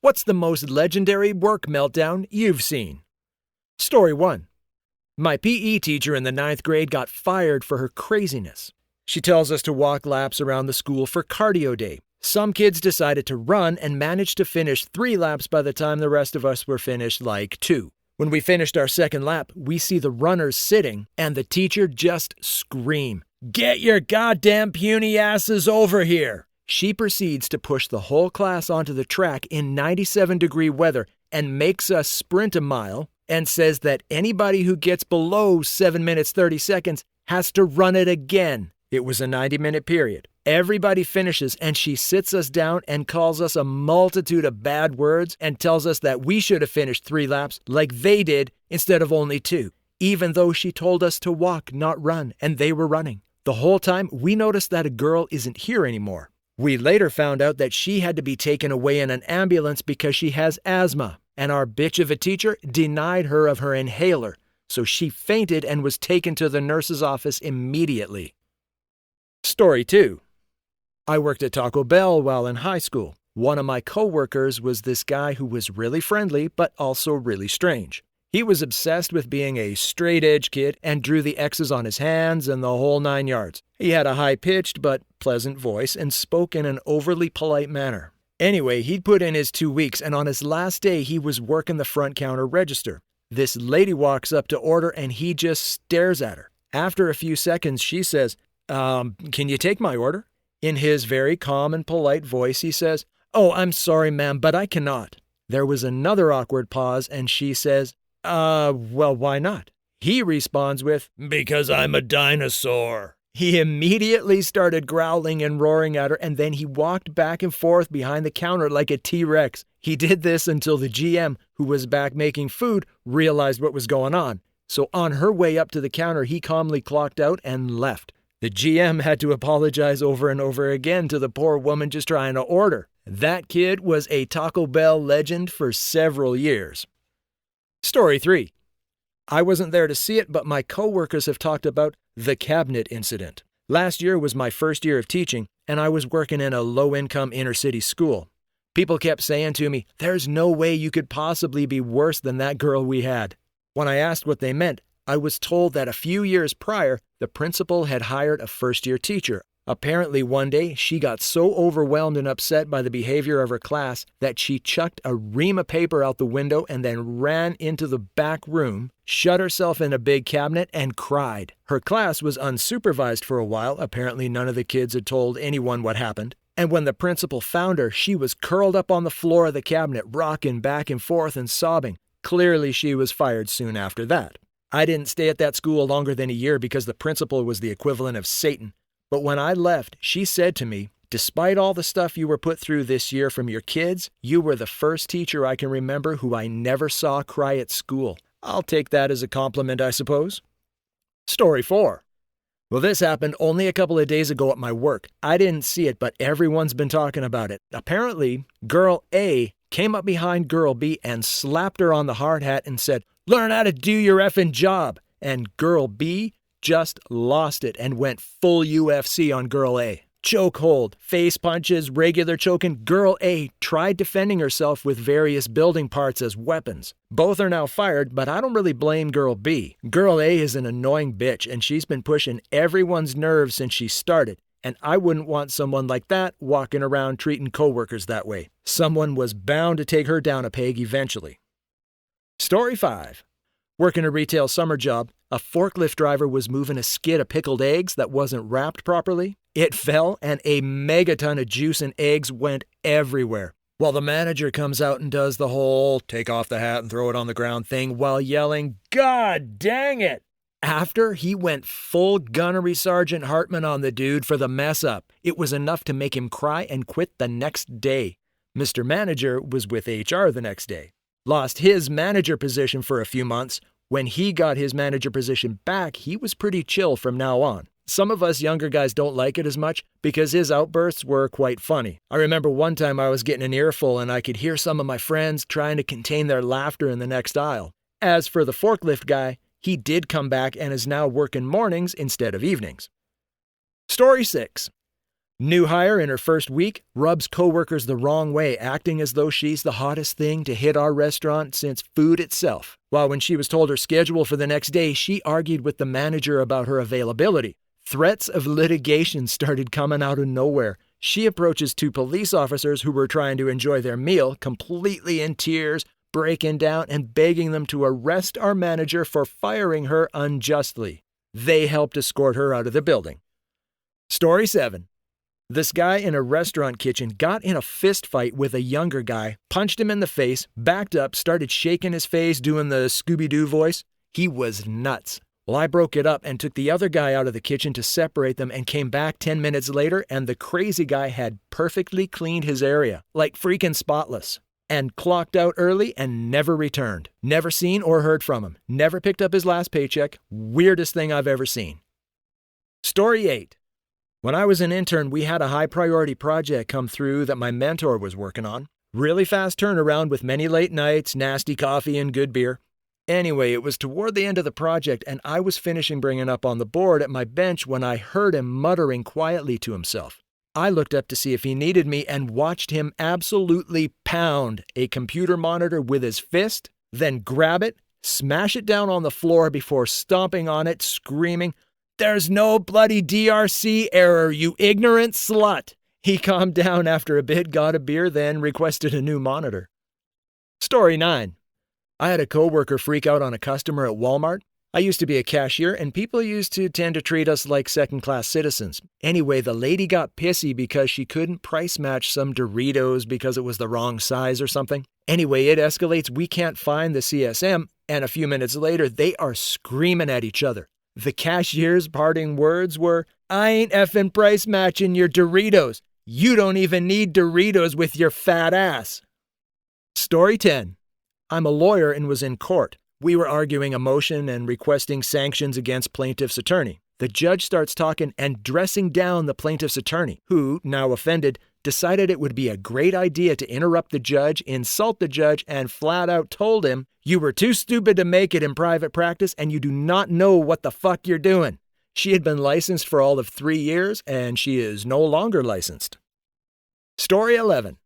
What's the most legendary work meltdown you've seen? Story 1. My PE teacher in the 9th grade got fired for her craziness. She tells us to walk laps around the school for cardio day. Some kids decided to run and managed to finish 3 laps by the time the rest of us were finished like 2. When we finished our second lap, we see the runners sitting and the teacher just scream, "Get your goddamn puny asses over here!" She proceeds to push the whole class onto the track in 97-degree weather and makes us sprint a mile and says that anybody who gets below 7 minutes 30 seconds has to run it again. It was a 90-minute period. Everybody finishes and she sits us down and calls us a multitude of bad words and tells us that we should have finished 3 laps like they did instead of only 2, even though she told us to walk, not run, and they were running. The whole time we noticed that a girl isn't here anymore. We later found out that she had to be taken away in an ambulance because she has asthma, and our bitch of a teacher denied her of her inhaler, so she fainted and was taken to the nurse's office immediately. Story 2. I worked at Taco Bell while in high school. One of my coworkers was this guy who was really friendly but also really strange. He was obsessed with being a straight-edge kid and drew the X's on his hands and the whole 9 yards. He had a high-pitched but pleasant voice and spoke in an overly polite manner. Anyway, he'd put in his 2 weeks, and on his last day, he was working the front counter register. This lady walks up to order, and he just stares at her. After a few seconds, she says, "Can you take my order?" In his very calm and polite voice, he says, "Oh, I'm sorry, ma'am, but I cannot." There was another awkward pause, and she says, well, why not?" He responds with, "Because I'm a dinosaur." He immediately started growling and roaring at her, and then he walked back and forth behind the counter like a T-Rex. He did this until the GM, who was back making food, realized what was going on. So on her way up to the counter, he calmly clocked out and left. The GM had to apologize over and over again to the poor woman just trying to order. That kid was a Taco Bell legend for several years. Story 3. I wasn't there to see it, but my coworkers have talked about the cabinet incident. Last year was my first year of teaching, and I was working in a low-income inner-city school. People kept saying to me, "There's no way you could possibly be worse than that girl we had." When I asked what they meant, I was told that a few years prior, the principal had hired a first-year teacher. Apparently one day, she got so overwhelmed and upset by the behavior of her class that she chucked a ream of paper out the window and then ran into the back room, shut herself in a big cabinet, and cried. Her class was unsupervised for a while. Apparently none of the kids had told anyone what happened. And when the principal found her, she was curled up on the floor of the cabinet, rocking back and forth and sobbing. Clearly she was fired soon after that. I didn't stay at that school longer than a year because the principal was the equivalent of Satan. But when I left, she said to me, "Despite all the stuff you were put through this year from your kids, you were the first teacher I can remember who I never saw cry at school." I'll take that as a compliment, I suppose. Story 4. Well, this happened only a couple of days ago at my work. I didn't see it, but everyone's been talking about it. Apparently, Girl A came up behind Girl B and slapped her on the hard hat and said, "Learn how to do your effing job." And Girl B just lost it and went full UFC on Girl A. Chokehold, face punches, regular choking. Girl A tried defending herself with various building parts as weapons. Both are now fired, but I don't really blame Girl B. Girl A is an annoying bitch, and she's been pushing everyone's nerves since she started. And I wouldn't want someone like that walking around treating coworkers that way. Someone was bound to take her down a peg eventually. Story 5. Working a retail summer job, a forklift driver was moving a skid of pickled eggs that wasn't wrapped properly. It fell, and a megaton of juice and eggs went everywhere. Well, the manager comes out and does the whole take off the hat and throw it on the ground thing while yelling, "God dang it!" After, he went full Gunnery Sergeant Hartman on the dude for the mess up. It was enough to make him cry and quit the next day. Mr. Manager was with HR the next day. Lost his manager position for a few months. When he got his manager position back, he was pretty chill from now on. Some of us younger guys don't like it as much because his outbursts were quite funny. I remember one time I was getting an earful and I could hear some of my friends trying to contain their laughter in the next aisle. As for the forklift guy, he did come back and is now working mornings instead of evenings. Story 6. New hire in her first week rubs coworkers the wrong way, acting as though she's the hottest thing to hit our restaurant since food itself. While when she was told her schedule for the next day, she argued with the manager about her availability. Threats of litigation started coming out of nowhere. She approaches two police officers who were trying to enjoy their meal, completely in tears, breaking down and begging them to arrest our manager for firing her unjustly. They helped escort her out of the building. Story 7. This guy in a restaurant kitchen got in a fist fight with a younger guy, punched him in the face, backed up, started shaking his face, doing the Scooby-Doo voice. He was nuts. Well, I broke it up and took the other guy out of the kitchen to separate them and came back 10 minutes later, and the crazy guy had perfectly cleaned his area, like freaking spotless, and clocked out early and never returned. Never seen or heard from him. Never picked up his last paycheck. Weirdest thing I've ever seen. Story 8. When I was an intern, we had a high-priority project come through that my mentor was working on. Really fast turnaround with many late nights, nasty coffee, and good beer. Anyway, it was toward the end of the project, and I was finishing bringing up on the board at my bench when I heard him muttering quietly to himself. I looked up to see if he needed me and watched him absolutely pound a computer monitor with his fist, then grab it, smash it down on the floor before stomping on it, screaming, "There's no bloody DRC error, you ignorant slut!" He calmed down after a bit, got a beer, then requested a new monitor. Story 9. I had a coworker freak out on a customer at Walmart. I used to be a cashier, and people used to tend to treat us like second-class citizens. Anyway, the lady got pissy because she couldn't price match some Doritos because it was the wrong size or something. Anyway, it escalates. We can't find the CSM, and a few minutes later, they are screaming at each other. The cashier's parting words were, "I ain't effing price matching your Doritos. You don't even need Doritos with your fat ass." Story 10. I'm a lawyer and was in court. We were arguing a motion and requesting sanctions against plaintiff's attorney. The judge starts talking and dressing down the plaintiff's attorney, who, now offended, decided it would be a great idea to interrupt the judge, insult the judge, and flat out told him, "You were too stupid to make it in private practice and you do not know what the fuck you're doing." She had been licensed for all of 3 years and she is no longer licensed. Story 11.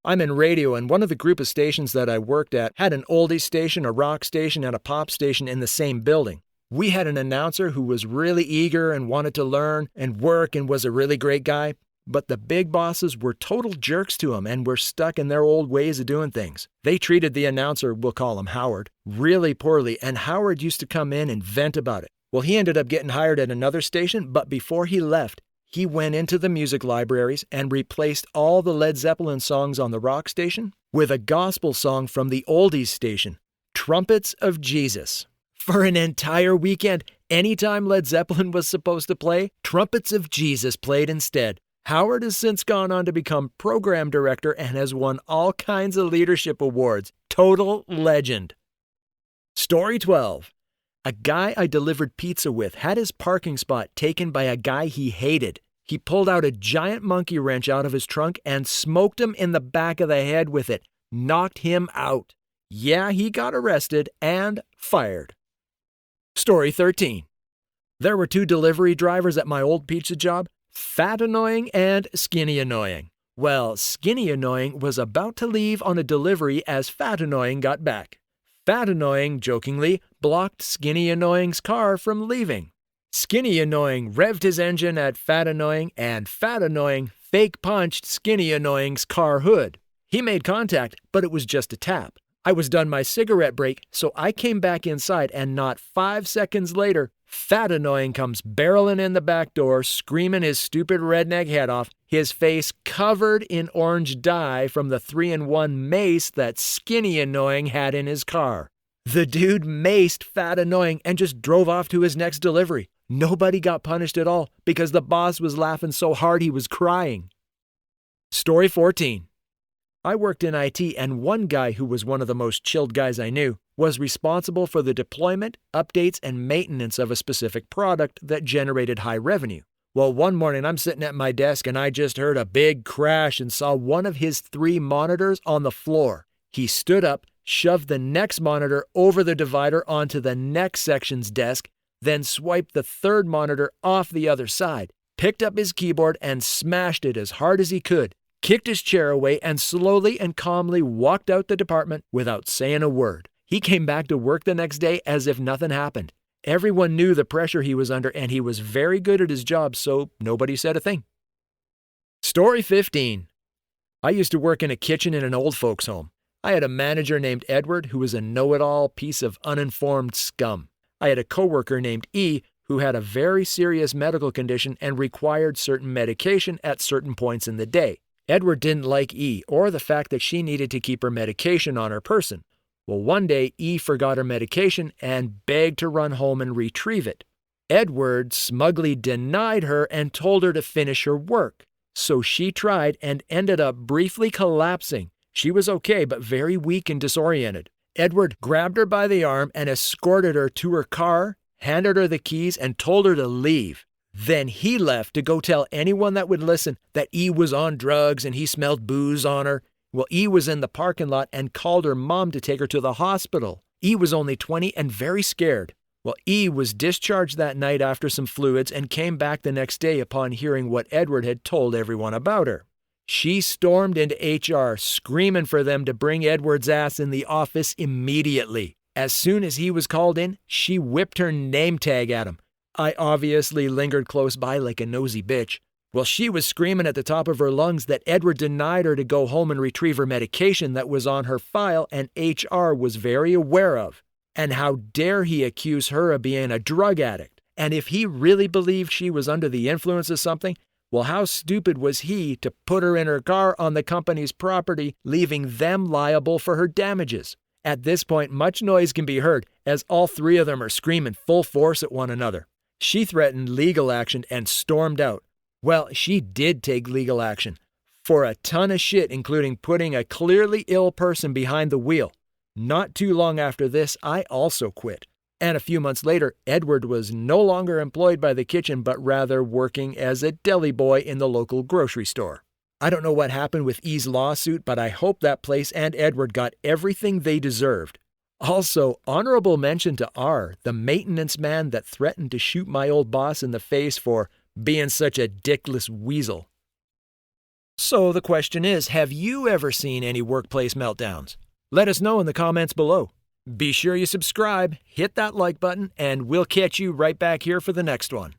I'm in radio, and one of the group of stations that I worked at had an oldies station, a rock station, and a pop station in the same building. We had an announcer who was really eager and wanted to learn and work and was a really great guy, but the big bosses were total jerks to him and were stuck in their old ways of doing things. They treated the announcer, we'll call him Howard, really poorly, and Howard used to come in and vent about it. Well, he ended up getting hired at another station, but before he left, he went into the music libraries and replaced all the Led Zeppelin songs on the rock station with a gospel song from the oldies station, Trumpets of Jesus. For an entire weekend, anytime Led Zeppelin was supposed to play, Trumpets of Jesus played instead. Howard has since gone on to become program director and has won all kinds of leadership awards. Total legend. Story 12. A guy I delivered pizza with had his parking spot taken by a guy he hated. He pulled out a giant monkey wrench out of his trunk and smoked him in the back of the head with it. Knocked him out. Yeah, he got arrested and fired. Story 13. There were 2 delivery drivers at my old pizza job, Fat Annoying and Skinny Annoying. Well, Skinny Annoying was about to leave on a delivery as Fat Annoying got back. Fat Annoying, jokingly, blocked Skinny Annoying's car from leaving. Skinny Annoying revved his engine at Fat Annoying, and Fat Annoying fake punched Skinny Annoying's car hood. He made contact, but it was just a tap. I was done my cigarette break, so I came back inside, and not 5 seconds later, Fat Annoying comes barreling in the back door, screaming his stupid redneck head off, his face covered in orange dye from the 3-in-1 mace that Skinny Annoying had in his car. The dude maced Fat Annoying and just drove off to his next delivery. Nobody got punished at all because the boss was laughing so hard he was crying. Story 14. I worked in IT, and one guy who was one of the most chilled guys I knew was responsible for the deployment, updates, and maintenance of a specific product that generated high revenue. Well, one morning I'm sitting at my desk and I just heard a big crash and saw one of his 3 monitors on the floor. He stood up, shoved the next monitor over the divider onto the next section's desk, then swiped the 3rd monitor off the other side, picked up his keyboard and smashed it as hard as he could, kicked his chair away, and slowly and calmly walked out the department without saying a word. He came back to work the next day as if nothing happened. Everyone knew the pressure he was under, and he was very good at his job, so nobody said a thing. Story 15. I used to work in a kitchen in an old folks' home. I had a manager named Edward who was a know-it-all piece of uninformed scum. I had a coworker named E who had a very serious medical condition and required certain medication at certain points in the day. Edward didn't like E or the fact that she needed to keep her medication on her person. Well, one day E forgot her medication and begged to run home and retrieve it. Edward smugly denied her and told her to finish her work. So she tried and ended up briefly collapsing. She was okay, but very weak and disoriented. Edward grabbed her by the arm and escorted her to her car, handed her the keys, and told her to leave. Then he left to go tell anyone that would listen that E was on drugs and he smelled booze on her. Well, E was in the parking lot and called her mom to take her to the hospital. E was only 20 and very scared. Well, E was discharged that night after some fluids and came back the next day upon hearing what Edward had told everyone about her. She stormed into HR, screaming for them to bring Edward's ass in the office immediately. As soon as he was called in, she whipped her name tag at him. I obviously lingered close by like a nosy bitch. Well, she was screaming at the top of her lungs that Edward denied her to go home and retrieve her medication that was on her file and HR was very aware of. And how dare he accuse her of being a drug addict? And if he really believed she was under the influence of something, well, how stupid was he to put her in her car on the company's property, leaving them liable for her damages? At this point, much noise can be heard as all three of them are screaming full force at one another. She threatened legal action and stormed out. Well, she did take legal action for a ton of shit, including putting a clearly ill person behind the wheel. Not too long after this, I also quit. And a few months later, Edward was no longer employed by the kitchen, but rather working as a deli boy in the local grocery store. I don't know what happened with E's lawsuit, but I hope that place and Edward got everything they deserved. Also, honorable mention to R, the maintenance man that threatened to shoot my old boss in the face for being such a dickless weasel. So the question is, have you ever seen any workplace meltdowns? Let us know in the comments below. Be sure you subscribe, hit that like button, and we'll catch you right back here for the next one.